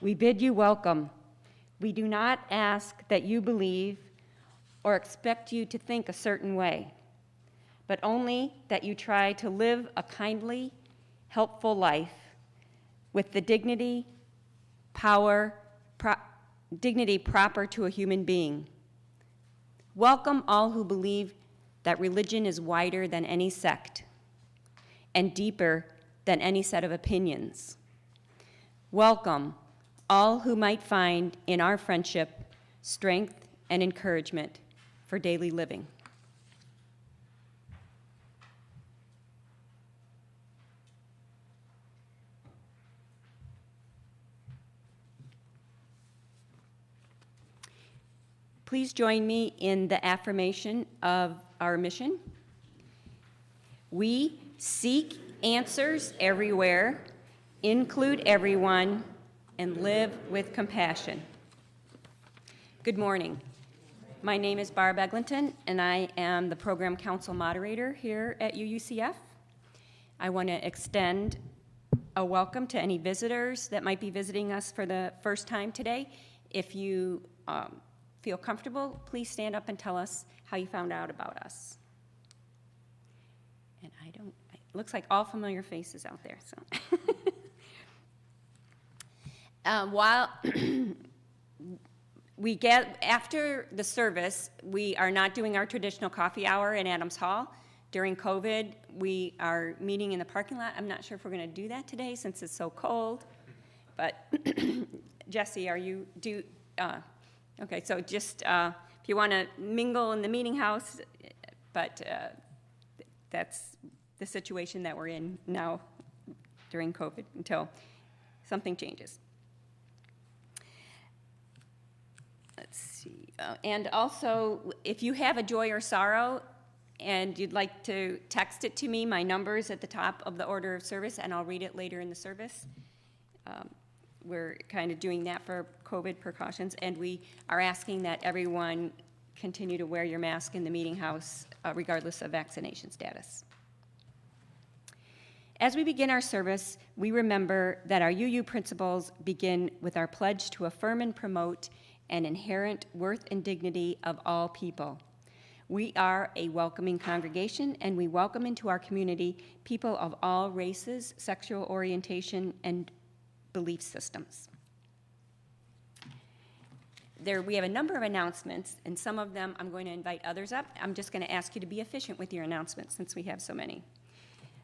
We bid you welcome. We do not ask that you believe or expect you to think a certain way, but only that you try to live a kindly, helpful life with the dignity proper to a human being. Welcome all who believe that religion is wider than any sect and deeper than any set of opinions. Welcome all who might find in our friendship strength and encouragement for daily living. Please join me in the affirmation of our mission. We seek answers everywhere, include everyone, and live with compassion. Good morning. My name is Barb Eglinton, and I am the Program Council Moderator here at UUCF. I want to extend a welcome to any visitors that might be visiting us for the first time today. If you feel comfortable, please stand up and tell us how you found out about us. And it looks like all familiar faces out there, so. While we get, after the service, we are not doing our traditional coffee hour in Adams Hall. During COVID, we are meeting in the parking lot. I'm not sure if we're gonna do that today since it's so cold, but Jesse, okay, so just if you want to mingle in the meeting house, but that's the situation that we're in now during COVID until something changes. Let's see. And also, if you have a joy or sorrow and you'd like to text it to me, my number's at the top of the order of service, and I'll read it later in the service. We're kind of doing that for COVID precautions, and we are asking that everyone continue to wear your mask in the meeting house, regardless of vaccination status. As we begin our service, we remember that our UU principles begin with our pledge to affirm and promote an inherent worth and dignity of all people. We are a welcoming congregation, and we welcome into our community people of all races, sexual orientation, and belief systems. We have a number of announcements, and some of them I'm going to invite others up. I'm just going to ask you to be efficient with your announcements since we have so many.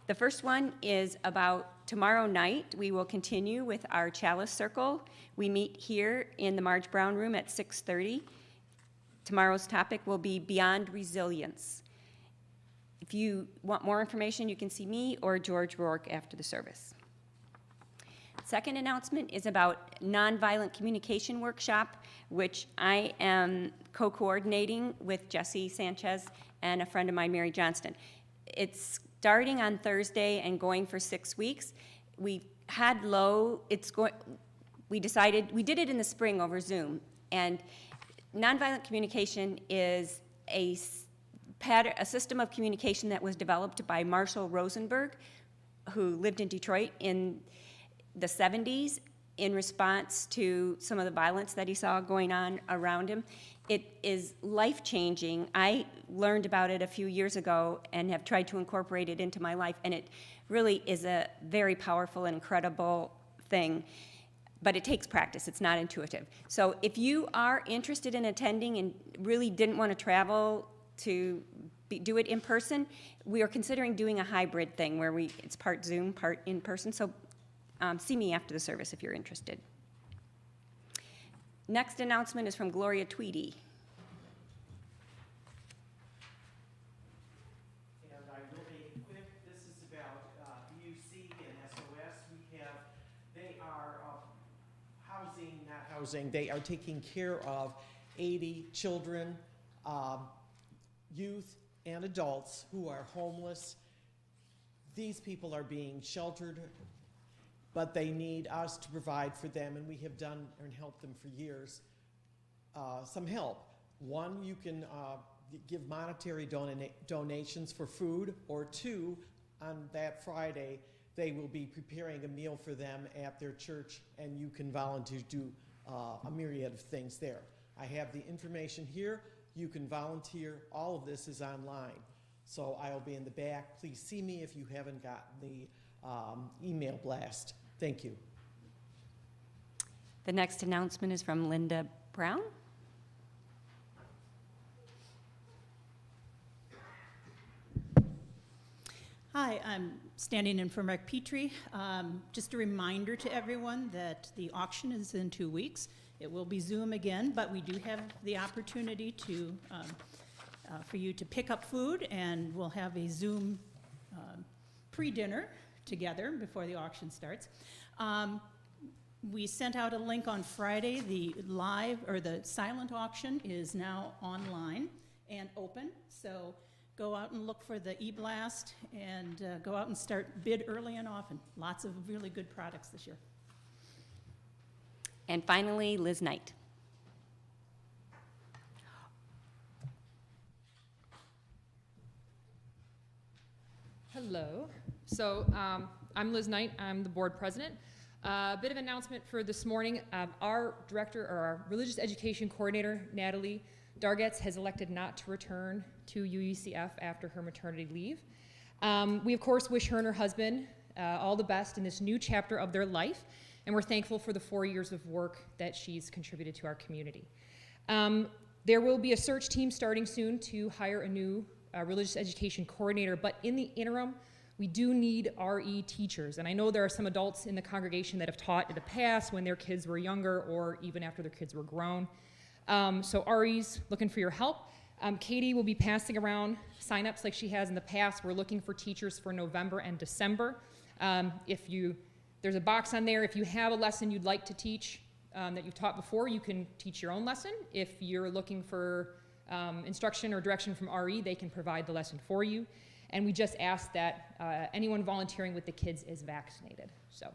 The first one is about tomorrow night. We will continue with our Chalice Circle. We meet here in the Marge Brown Room at 6:30. Tomorrow's topic will be Beyond Resilience. If you want more information, you can see me or George Rourke after the service. Second announcement is about Nonviolent Communication Workshop, which I am co-coordinating with Jesse Sanchez and a friend of mine, Mary Johnston. It's starting on Thursday and going for 6 weeks. We did it in the spring over Zoom, and nonviolent communication is a system of communication that was developed by Marshall Rosenberg, who lived in Detroit in the 70s in response to some of the violence that he saw going on around him. It is life-changing. I learned about it a few years ago and have tried to incorporate it into my life, and it really is a very powerful and incredible thing, but it takes practice. It's not intuitive. So if you are interested in attending and really didn't want to travel to do it in person, we are considering doing a hybrid thing where it's part Zoom, part in person. So see me after the service if you're interested. Next announcement is from Gloria Tweedy. And I will be quick. This is about BUC and SOS. They are they are taking care of 80 children, youth, and adults who are homeless. These people are being sheltered, but they need us to provide for them, and we have done and helped them for years. Some help. One, you can give monetary donations for food, or two, on that Friday, They will be preparing a meal for them at their church, and you can volunteer to do a myriad of things there. I have the information here. You can volunteer. All of this is online. So I'll be in the back. Please see me if you haven't gotten the email blast. Thank you. The next announcement is from Linda Brown. Hi, I'm standing in for Mark Petrie. Just a reminder to everyone that the auction is in 2 weeks. It will be Zoom again, but we do have the opportunity to for you to pick up food, and we'll have a Zoom pre-dinner together before the auction starts. We sent out a link on Friday. The live or the silent auction is now online and open, so go out and look for the e-blast and go out and start bid early and often. Lots of really good products this year. And finally, Liz Knight. Hello. So I'm Liz Knight. I'm the board president. A bit of an announcement for this morning. Our director, or our religious education coordinator, Natalie Dargetz, has elected not to return to UUCF after her maternity leave. We, of course, wish her and her husband all the best in this new chapter of their life, and we're thankful for the 4 years of work that she's contributed to our community. There will be a search team starting soon to hire a new religious education coordinator, but in the interim, we do need RE teachers. And I know there are some adults in the congregation that have taught in the past when their kids were younger or even after their kids were grown. So REs, looking for your help. Katie will be passing around signups like she has in the past. We're looking for teachers for November and December. There's a box on there. If you have a lesson you'd like to teach that you've taught before, you can teach your own lesson. If you're looking for instruction or direction from RE, they can provide the lesson for you. And we just ask that anyone volunteering with the kids is vaccinated. So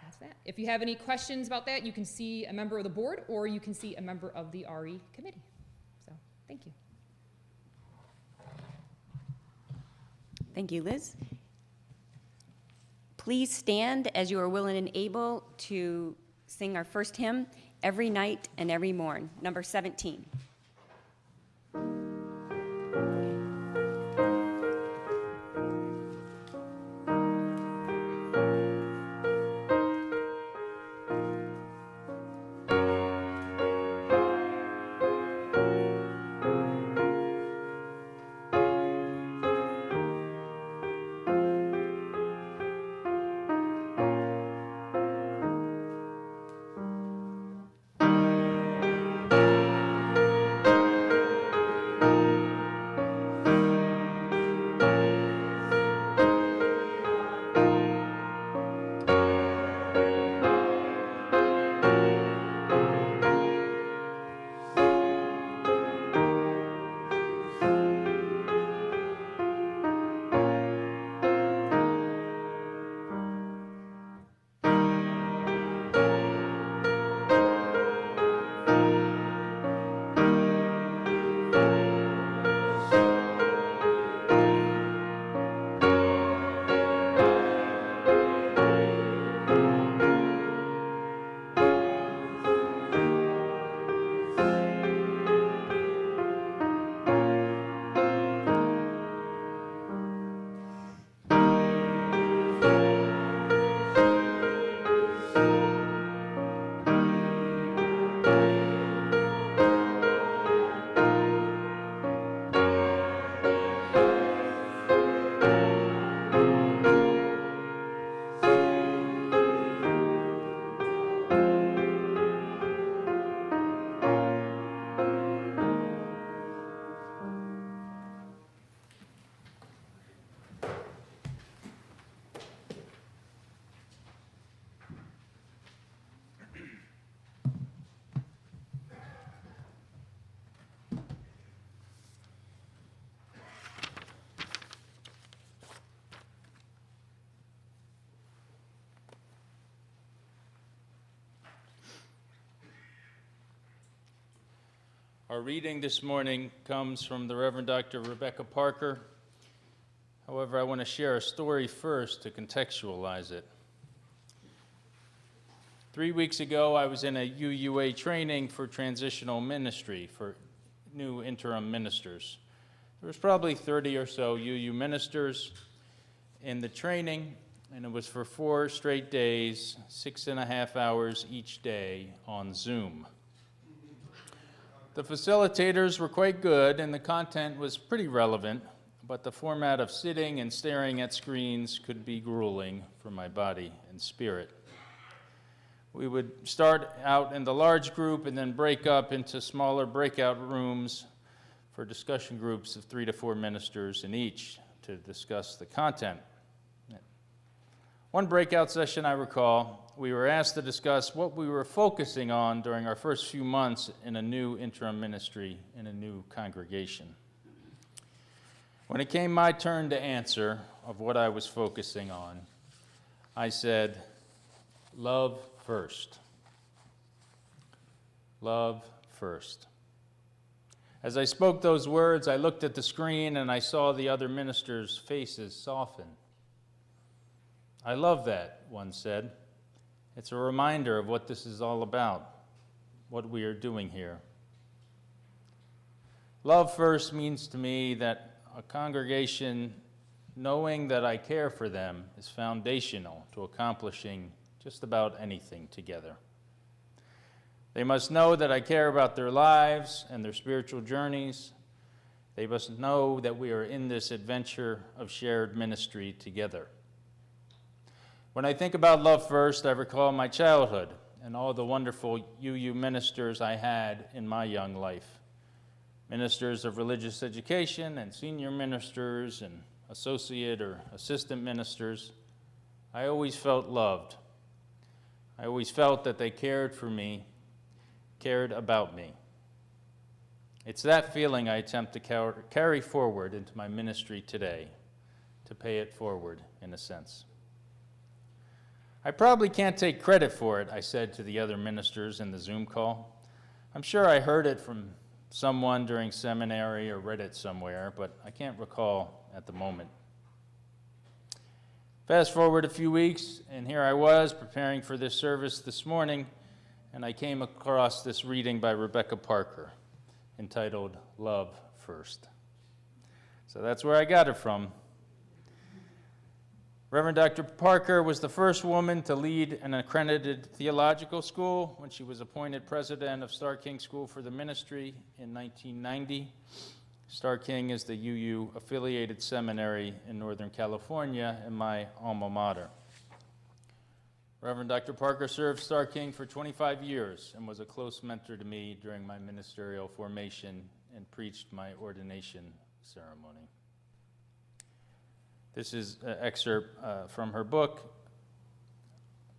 that's that. If you have any questions about that, you can see a member of the board or you can see a member of the RE committee. So thank you. Thank you, Liz. Please stand as you are willing and able to sing our first hymn, Every Night and Every Morn, number 17. Our reading this morning comes from the Reverend Dr. Rebecca Parker, However, I want to share a story first to contextualize it. 3 weeks ago, I was in a UUA training for transitional ministry for new interim ministers. There was probably 30 or so UU ministers in the training, and it was for 4 straight days, 6.5 hours each day on Zoom. The facilitators were quite good, and the content was pretty relevant, but the format of sitting and staring at screens could be grueling for my body and spirit. We would start out in the large group and then break up into smaller breakout rooms for discussion groups of 3 to 4 ministers in each to discuss the content. One breakout session I recall, we were asked to discuss what we were focusing on during our first few months in a new interim ministry in a new congregation. When it came my turn to answer of what I was focusing on, I said, love first. Love first. As I spoke those words, I looked at the screen and I saw the other ministers' faces soften. I love that, one said. It's a reminder of what this is all about, what we are doing here. Love first means to me that a congregation knowing that I care for them is foundational to accomplishing just about anything together. They must know that I care about their lives and their spiritual journeys. They must know that we are in this adventure of shared ministry together. When I think about love first, I recall my childhood and all the wonderful UU ministers I had in my young life. Ministers of religious education and senior ministers and associate or assistant ministers. I always felt loved. I always felt that they cared for me, cared about me. It's that feeling I attempt to carry forward into my ministry today, to pay it forward in a sense. I probably can't take credit for it, I said to the other ministers in the Zoom call. I'm sure I heard it from someone during seminary or read it somewhere, but I can't recall at the moment. Fast forward a few weeks, and here I was preparing for this service this morning, and I came across this reading by Rebecca Parker entitled Love First. So that's where I got it from. Reverend Dr. Parker was the first woman to lead an accredited theological school when she was appointed president of Star King School for the Ministry in 1990. Star King is the UU affiliated seminary in Northern California and my alma mater. Reverend Dr. Parker served Star King for 25 years and was a close mentor to me during my ministerial formation and preached my ordination ceremony. This is an excerpt from her book,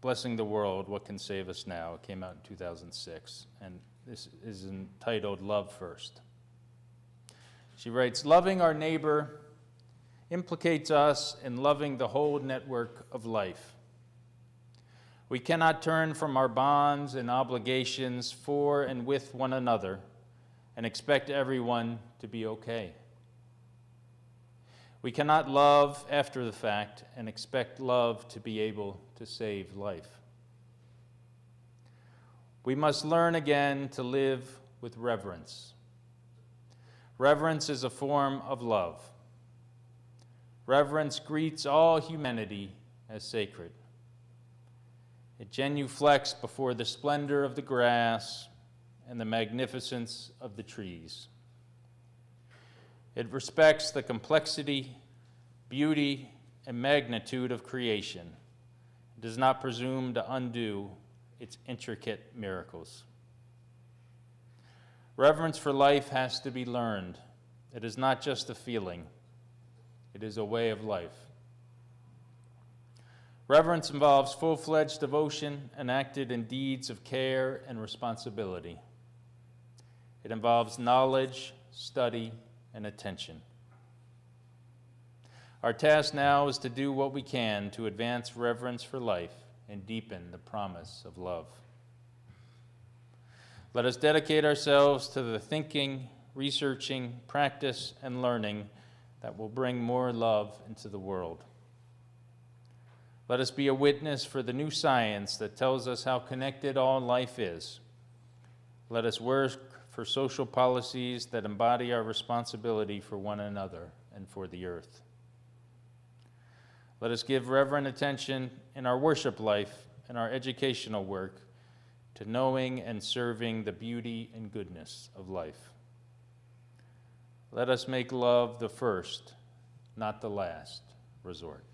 Blessing the World, What Can Save Us Now? It came out in 2006, and this is entitled Love First. She writes, loving our neighbor implicates us in loving the whole network of life. We cannot turn from our bonds and obligations for and with one another and expect everyone to be okay. We cannot love after the fact and expect love to be able to save life. We must learn again to live with reverence. Reverence is a form of love. Reverence greets all humanity as sacred. It genuflects before the splendor of the grass and the magnificence of the trees. It respects the complexity, beauty, and magnitude of creation. It does not presume to undo its intricate miracles. Reverence for life has to be learned. It is not just a feeling. It is a way of life. Reverence involves full-fledged devotion enacted in deeds of care and responsibility. It involves knowledge, study, and attention. Our task now is to do what we can to advance reverence for life and deepen the promise of love. Let us dedicate ourselves to the thinking, researching, practice, and learning that will bring more love into the world. Let us be a witness for the new science that tells us how connected all life is. Let us work for social policies that embody our responsibility for one another and for the earth. Let us give reverent attention in our worship life and our educational work to knowing and serving the beauty and goodness of life. Let us make love the first, not the last, resort.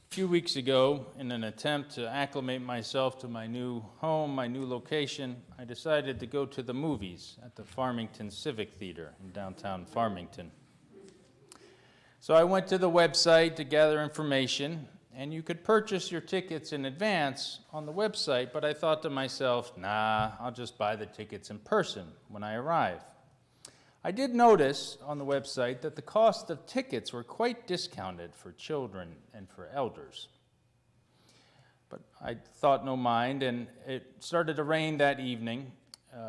A few weeks ago, in an attempt to acclimate myself to my new home, my new location, I decided to go to the movies at the Farmington Civic Theater in downtown Farmington. So I went to the website to gather information, and you could purchase your tickets in advance on the website, but I thought to myself, nah, I'll just buy the tickets in person when I arrive. I did notice on the website that the cost of tickets were quite discounted for children and for elders. But I thought no mind, and it started to rain that evening.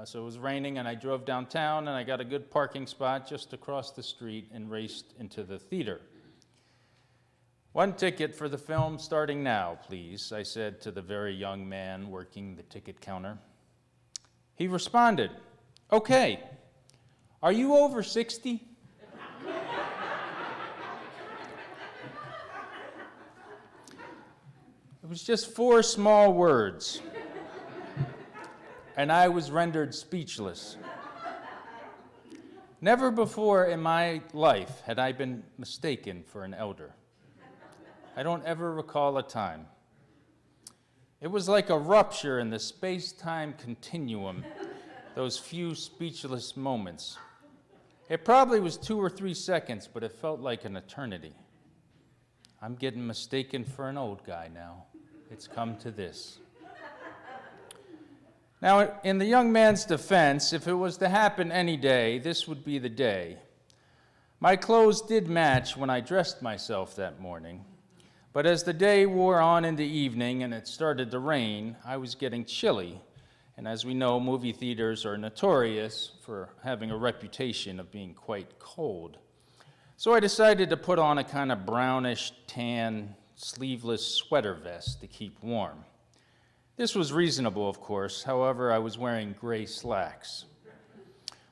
So it was raining, and I drove downtown, and I got a good parking spot just across the street and raced into the theater. "One ticket for the film starting now, please," I said to the very young man working the ticket counter. He responded, "Okay. Are you over 60? It was just 4 small words, and I was rendered speechless. Never before in my life had I been mistaken for an elder. I don't ever recall a time. It was like a rupture in the space-time continuum, those few speechless moments. It probably was 2 or 3 seconds, but it felt like an eternity. I'm getting mistaken for an old guy now. It's come to this. Now, in the young man's defense, if it was to happen any day, this would be the day. My clothes did match when I dressed myself that morning, but as the day wore on in the evening and it started to rain, I was getting chilly, and as we know, movie theaters are notorious for having a reputation of being quite cold. So I decided to put on a kind of brownish tan, sleeveless sweater vest to keep warm. This was reasonable, of course. However, I was wearing gray slacks.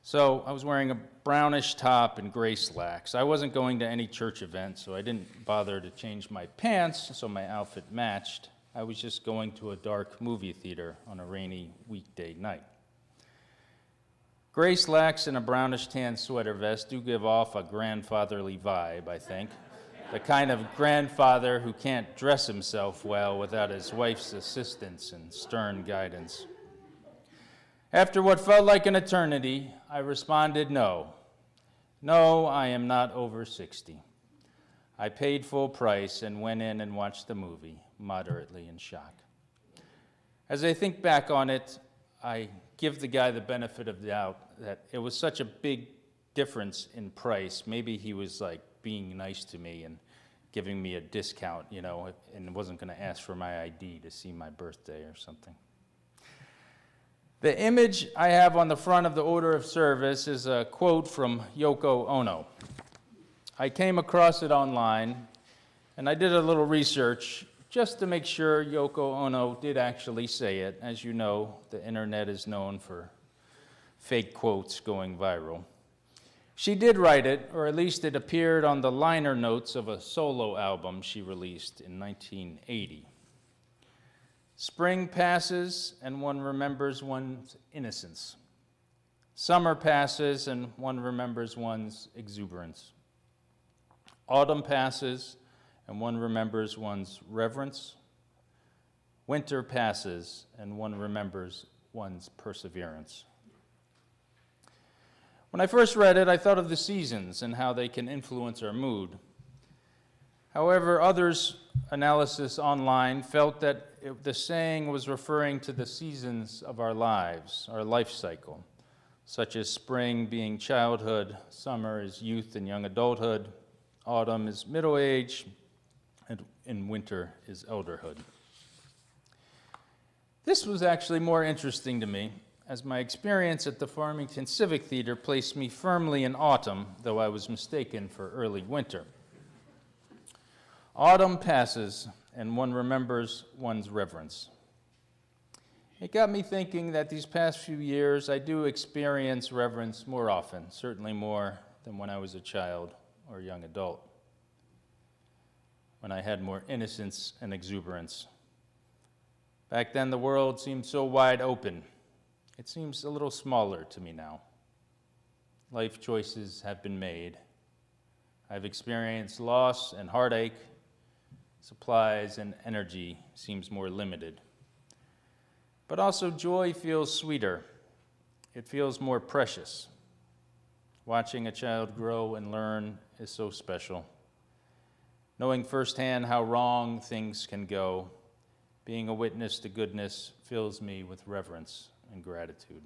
So I was wearing a brownish top and gray slacks. I wasn't going to any church event, so I didn't bother to change my pants so my outfit matched. I was just going to a dark movie theater on a rainy weekday night. Gray slacks and a brownish tan sweater vest do give off a grandfatherly vibe, I think. The kind of grandfather who can't dress himself well without his wife's assistance and stern guidance. After what felt like an eternity, I responded no. No, I am not over 60. I paid full price and went in and watched the movie, moderately in shock. As I think back on it, I give the guy the benefit of the doubt that it was such a big difference in price. Maybe he was like being nice to me and giving me a discount, and wasn't going to ask for my ID to see my birthday or something. The image I have on the front of the order of service is a quote from Yoko Ono. I came across it online, and I did a little research just to make sure Yoko Ono did actually say it. As you know, the internet is known for fake quotes going viral. She did write it, or at least it appeared on the liner notes of a solo album she released in 1980. Spring passes and one remembers one's innocence. Summer passes and one remembers one's exuberance. Autumn passes and one remembers one's reverence. Winter passes and one remembers one's perseverance. When I first read it, I thought of the seasons and how they can influence our mood. However, others' analysis online felt that the saying was referring to the seasons of our lives, our life cycle, such as spring being childhood, summer is youth and young adulthood, autumn is middle age, and winter is elderhood. This was actually more interesting to me, as my experience at the Farmington Civic Theater placed me firmly in autumn, though I was mistaken for early winter. Autumn passes, and one remembers one's reverence. It got me thinking that these past few years I do experience reverence more often, certainly more than when I was a child or a young adult, when I had more innocence and exuberance. Back then, the world seemed so wide open. It seems a little smaller to me now. Life choices have been made. I've experienced loss and heartache. Supplies and energy seems more limited. But also joy feels sweeter. It feels more precious. Watching a child grow and learn is so special. Knowing firsthand how wrong things can go, being a witness to goodness fills me with reverence and gratitude.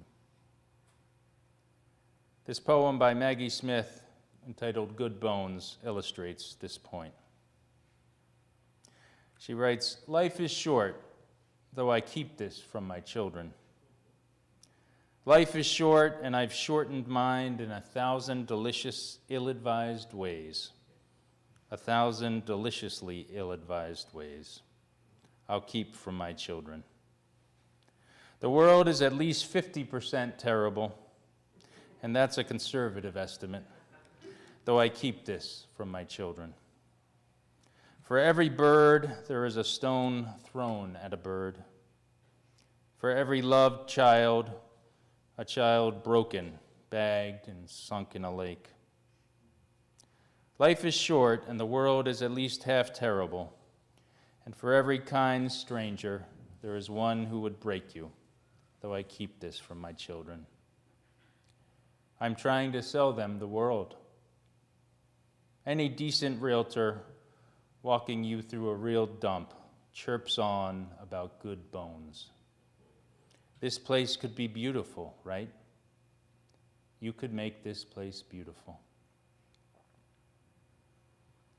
This poem by Maggie Smith, entitled Good Bones, illustrates this point. She writes, "Life is short, though I keep this from my children. Life is short, and I've shortened mine in 1,000 delicious, ill-advised ways. 1,000 deliciously ill-advised ways I'll keep from my children. The world is at least 50% terrible, and that's a conservative estimate, though I keep this from my children. For every bird, there is a stone thrown at a bird. For every loved child, a child broken, bagged, and sunk in a lake. Life is short, and the world is at least half terrible, and for every kind stranger, there is one who would break you, though I keep this from my children. I'm trying to sell them the world. Any decent realtor walking you through a real dump chirps on about good bones. This place could be beautiful, right? You could make this place beautiful.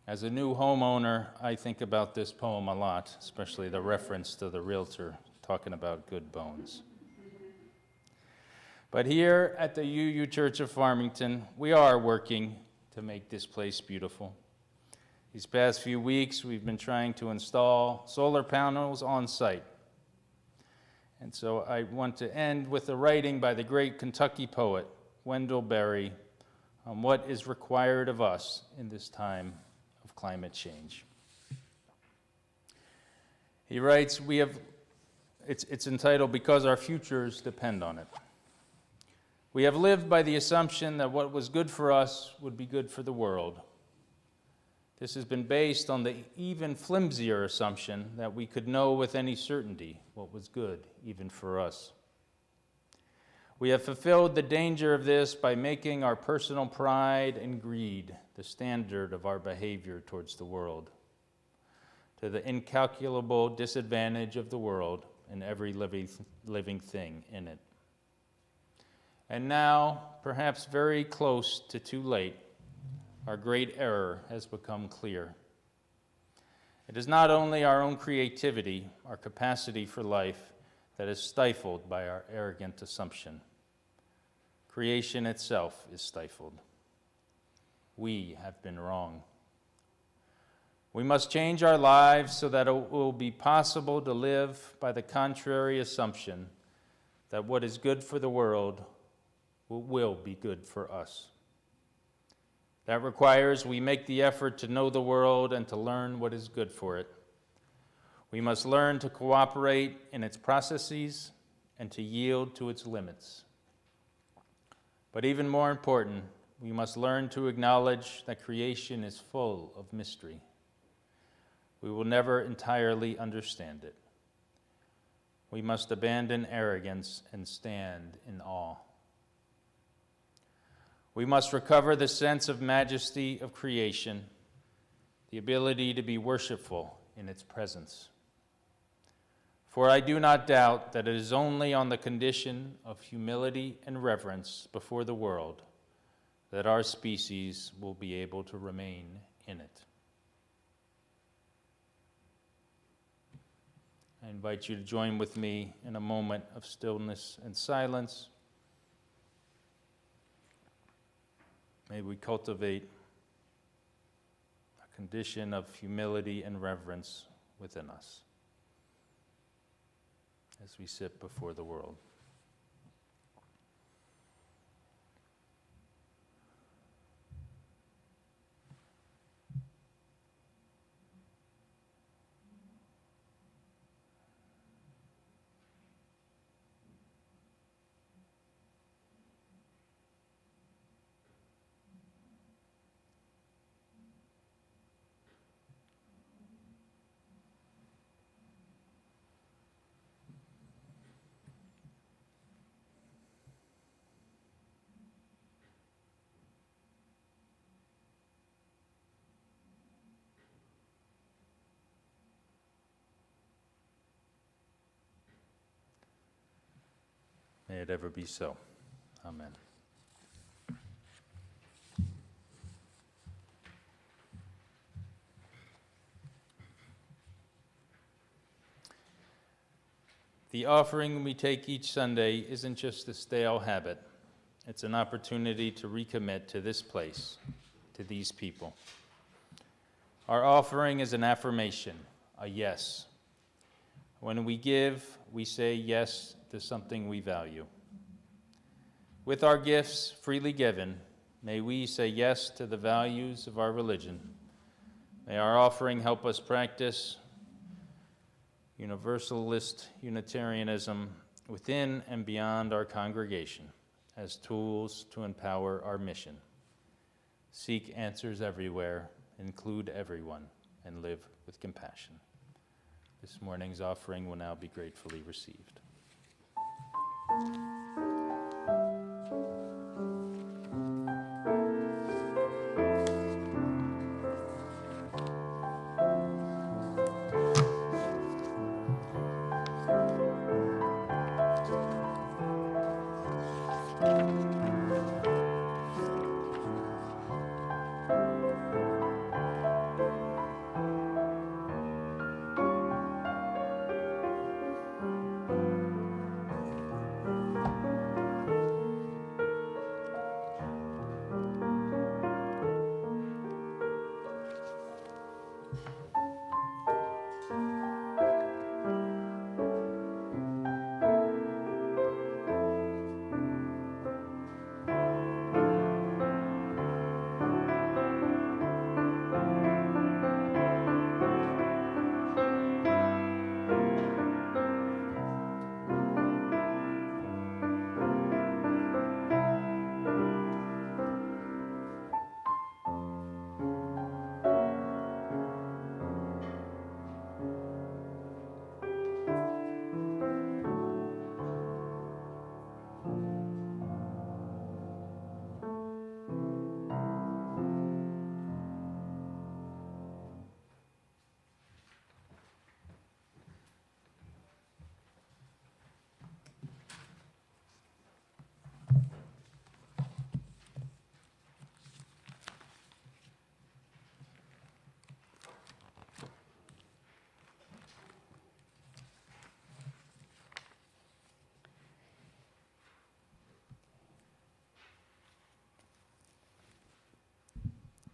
As a new homeowner, I think about this poem a lot, especially the reference to the realtor talking about good bones. But here at the UU Church of Farmington, we are working to make this place beautiful. These past few weeks, we've been trying to install solar panels on site. And so I want to end with a writing by the great Kentucky poet, Wendell Berry, on what is required of us in this time of climate change. He writes, it's entitled, Because Our Futures Depend on It. We have lived by the assumption that what was good for us would be good for the world. This has been based on the even flimsier assumption that we could know with any certainty what was good, even for us. We have fulfilled the danger of this by making our personal pride and greed the standard of our behavior towards the world, to the incalculable disadvantage of the world and every living thing in it. And now, perhaps very close to too late, our great error has become clear. It is not only our own creativity, our capacity for life, that is stifled by our arrogant assumption. Creation itself is stifled. We have been wrong. We must change our lives so that it will be possible to live by the contrary assumption that what is good for the world will be good for us. That requires we make the effort to know the world and to learn what is good for it. We must learn to cooperate in its processes and to yield to its limits. But even more important, we must learn to acknowledge that creation is full of mystery. We will never entirely understand it. We must abandon arrogance and stand in awe. We must recover the sense of majesty of creation, the ability to be worshipful in its presence. For I do not doubt that it is only on the condition of humility and reverence before the world that our species will be able to remain in it. I invite you to join with me in a moment of stillness and silence. May we cultivate a condition of humility and reverence within us as we sit before the world. May it ever be so. Amen. The offering we take each Sunday isn't just a stale habit. It's an opportunity to recommit to this place, to these people. Our offering is an affirmation, a yes. When we give, we say yes to something we value. With our gifts freely given, may we say yes to the values of our religion. May our offering help us practice Universalist Unitarianism within and beyond our congregation as tools to empower our mission. Seek answers everywhere, include everyone, and live with compassion. This This morning's offering will now be gratefully received.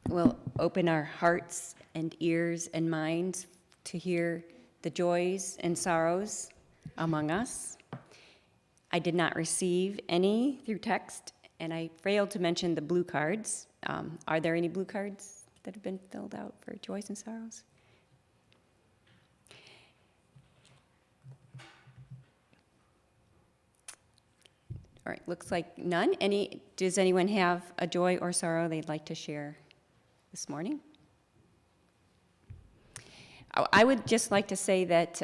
We'll open our hearts and ears and minds to hear the joys and sorrows among us. I did not receive any through text, and I failed to mention the blue cards. Are there any blue cards that have been filled out for joys and sorrows? All right, looks like none. Does anyone have a joy or sorrow they'd like to share this morning? I would just like to say that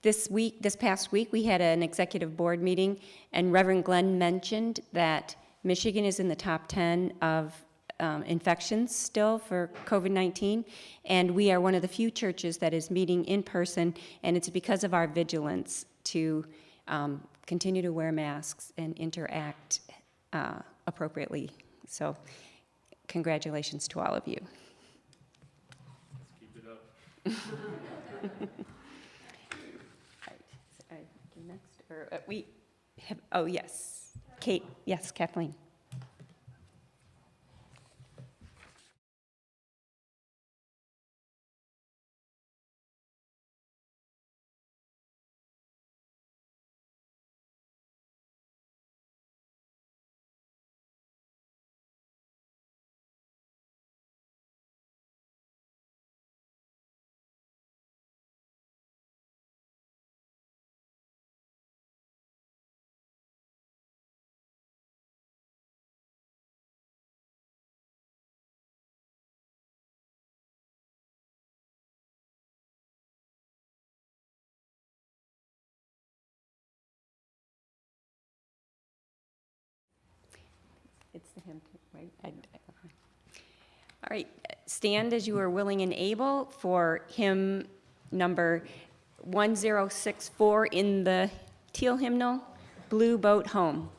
this past week, we had an executive board meeting, and Reverend Glenn mentioned that Michigan is in the top 10 of infections still for COVID-19, and we are one of the few churches that is meeting in person, and it's because of our vigilance to continue to wear masks and interact appropriately. So congratulations to all of you. Let's keep it up. Right. Next, or we have, oh, yes. Kate, yes, Kathleen. It's the hymn, right? Okay. All right, stand as you are willing and able for hymn number 1064 in the teal hymnal, Blue Boat Home.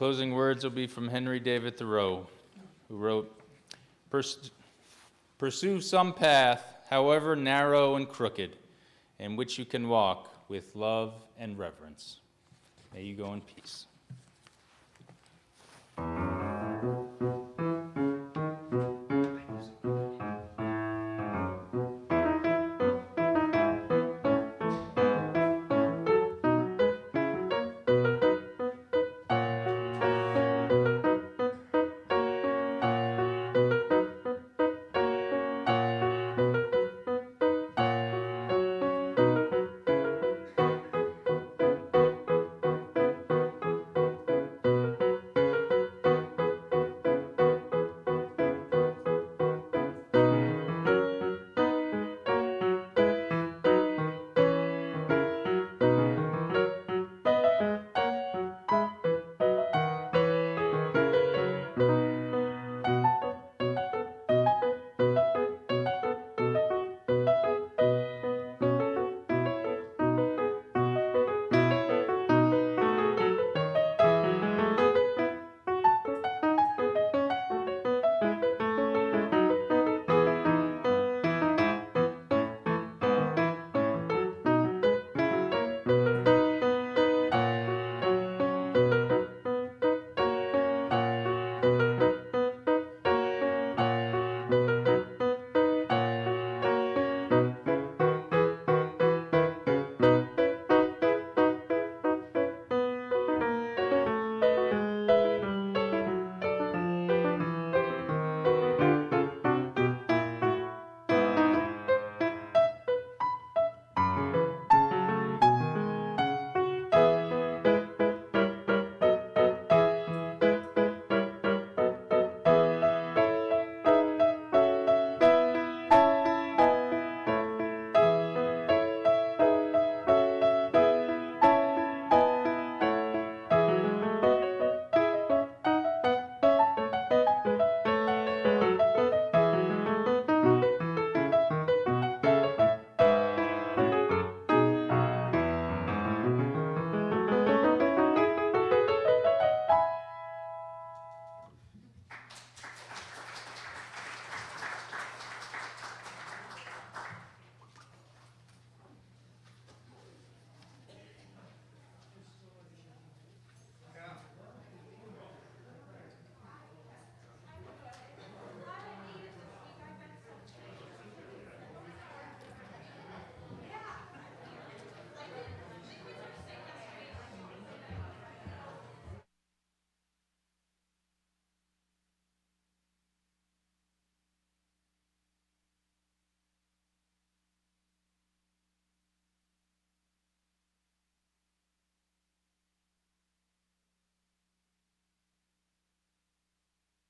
closing words will be from Henry David Thoreau, who wrote, Pursue some path, however narrow and crooked, in which you can walk with love and reverence. May you go in peace.